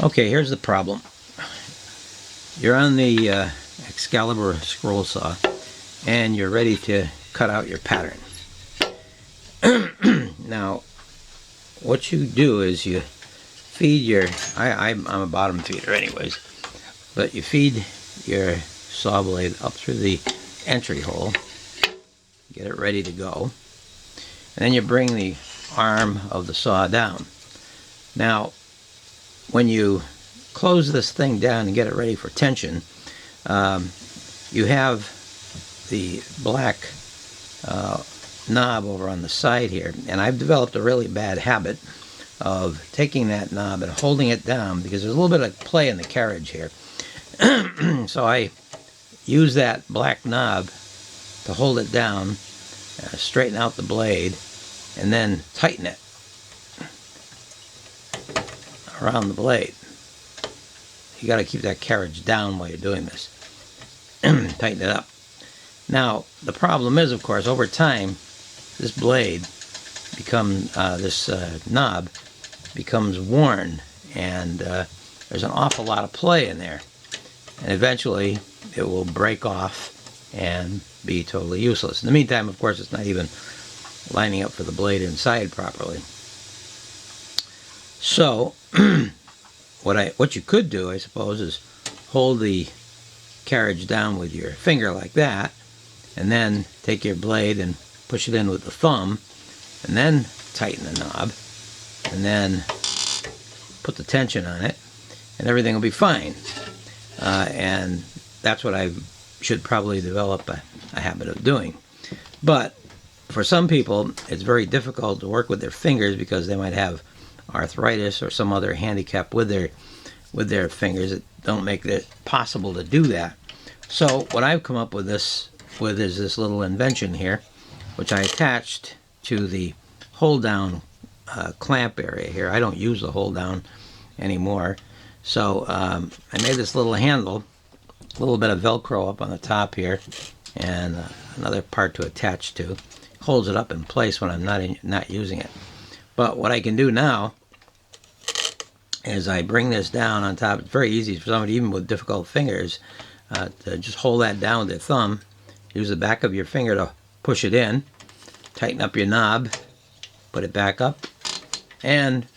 Okay, here's the problem. You're on the Excalibur scroll saw and you're ready to cut out your pattern. Now, what you do is you feed your, I'm a bottom feeder anyways, but you feed your saw blade up through the entry hole, get it ready to go, and then you bring the arm of the saw down. Now, when you close this thing down and get it ready for tension, you have the black knob over on the side here, and I've developed a really bad habit of taking that knob and holding it down because there's a little bit of play in the carriage here. So I use that black knob to hold it down, straighten out the blade, and then tighten it around the blade. You got to keep that carriage down while you're doing this. Tighten it up. Now, the problem is, of course, over time, this blade this knob becomes worn, and there's an awful lot of play in there. And eventually, it will break off and be totally useless. In the meantime, of course, it's not even lining up for the blade inside properly. So, what you could do, I suppose, is hold the carriage down with your finger like that, and then take your blade and push it in with the thumb, and then tighten the knob, and then put the tension on it, and everything will be fine. And that's what I should probably develop a habit of doing. But for some people, it's very difficult to work with their fingers because they might have arthritis or some other handicap with their fingers that don't make it possible to do that. So what I've come up with is this little invention here, which I attached to the hold down clamp area here. I don't use the hold down anymore. So I made this little handle, a little bit of Velcro up on the top here, and another part to attach to. Holds it up in place when I'm not using it. But what I can do now is I bring this down on top. It's very easy for somebody, even with difficult fingers, to just hold that down with their thumb. Use the back of your finger to push it in, tighten up your knob, put it back up, and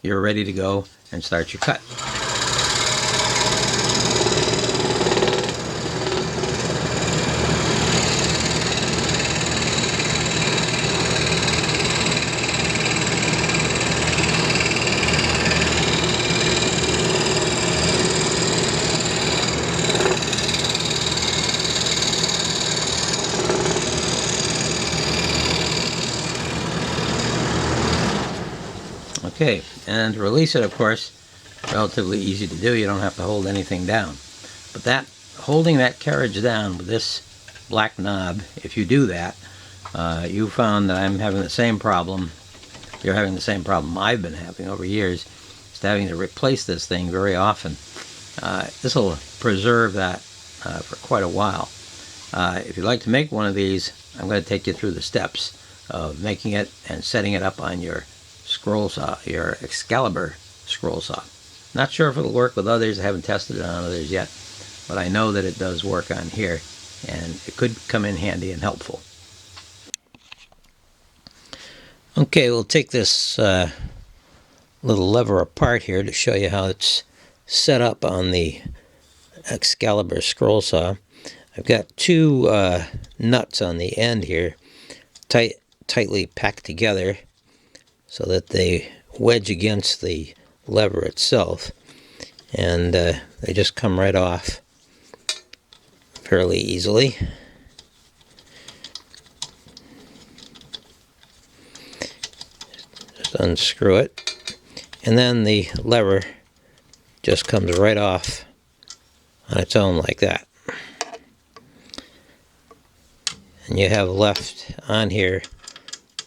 you're ready to go and start your cut. Okay, and to release it, of course, relatively easy to do. You don't have to hold anything down. But holding that carriage down with this black knob, if you do that, you found that I'm having the same problem. You're having the same problem I've been having over years, just having to replace this thing very often. This will preserve that for quite a while. If you'd like to make one of these, I'm going to take you through the steps of making it and setting it up on your scroll saw, your Excalibur scroll saw. Not sure if it'll work with others. I haven't tested it on others yet, but I know that it does work on here, and it could come in handy and helpful. Okay, we'll take this little lever apart here to show you how it's set up on the Excalibur scroll saw. I've got two nuts on the end here, tightly packed together, so that they wedge against the lever itself, and they just come right off fairly easily. Just unscrew it, and then the lever just comes right off on its own like that. And you have left on here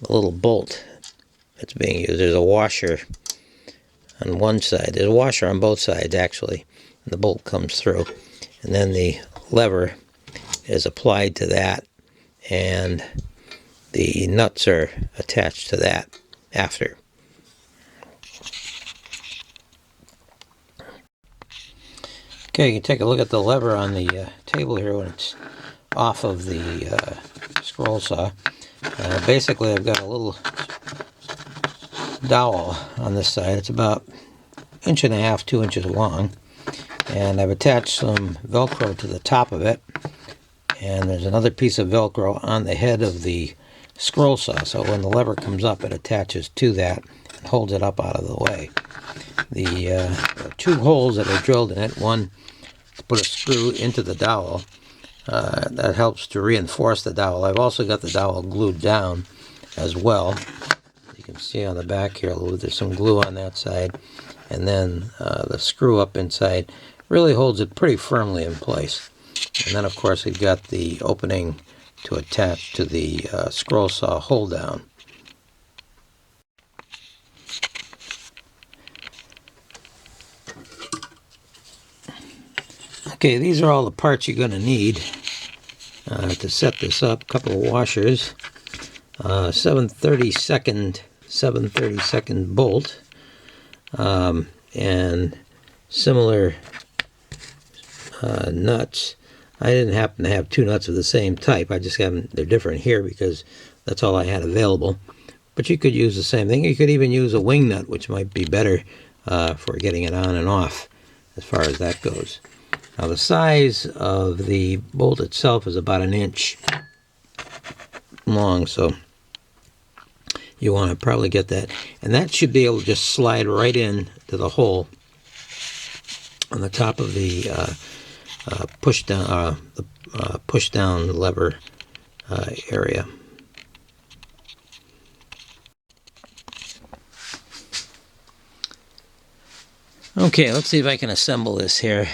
a little bolt that's being used. There's a washer on one side. There's a washer on both sides, actually, and the bolt comes through. And then the lever is applied to that, and the nuts are attached to that after. Okay, you can take a look at the lever on the table here when it's off of the scroll saw. Basically, I've got a little dowel on this side. It's about 1.5 to 2 inches long, and I've attached some Velcro to the top of it, and there's another piece of Velcro on the head of the scroll saw, so when the lever comes up, it attaches to that and holds it up out of the way. The two holes that are drilled in it, one to put a screw into the dowel. That helps to reinforce the dowel. I've also got the dowel glued down as well. You can see on the back here, there's some glue on that side. And then the screw up inside really holds it pretty firmly in place. And then, of course, we've got the opening to attach to the scroll saw hold down. Okay, these are all the parts you're going to need to set this up. A couple of washers, 7/32 bolt, and similar nuts. I didn't happen to have two nuts of the same type. I just have them, they're different here because that's all I had available. But you could use the same thing. You could even use a wing nut, which might be better for getting it on and off as far as that goes. Now the size of the bolt itself is about 1 inch long, so you want to probably get that. And that should be able to just slide right in to the hole on the top of the push down lever area. Okay, let's see if I can assemble this here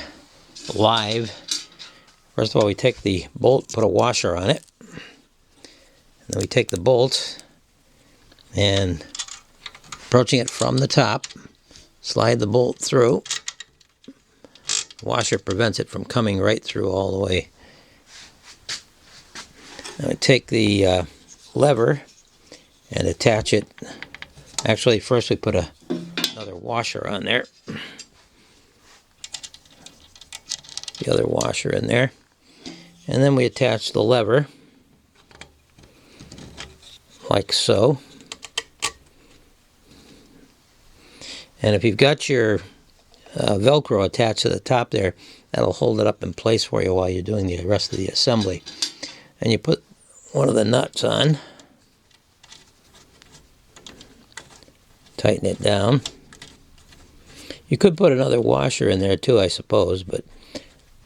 live. First of all, we take the bolt, put a washer on it, and then we take the bolt and, approaching it from the top, slide the bolt through. The washer prevents it from coming right through all the way. Now we take the lever and attach it. Actually, first we put another washer on there. The other washer in there, and then we attach the lever like so. And if you've got your Velcro attached to the top there, that'll hold it up in place for you while you're doing the rest of the assembly. And you put one of the nuts on, tighten it down. You could put another washer in there too, I suppose, but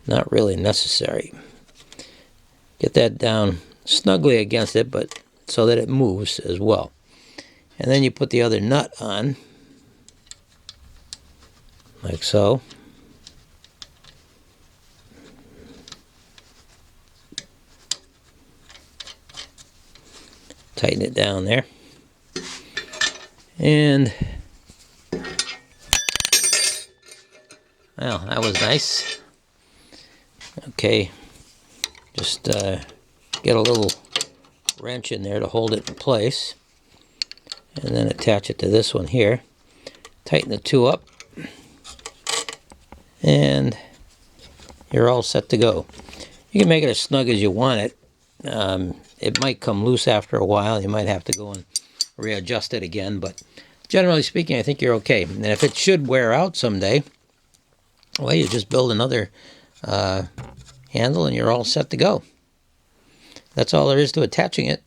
not really necessary. Get that down snugly against it, but so that it moves as well. And then you put the other nut on, like so. Tighten it down there. And, well, that was nice. Okay, just get a little wrench in there to hold it in place, and then attach it to this one here. Tighten the two up, and you're all set to go. You can make it as snug as you want it. It might come loose after a while. You might have to go and readjust it again, but generally speaking, I think you're okay. And if it should wear out someday, well, you just build another handle and you're all set to go. That's all there is to attaching it.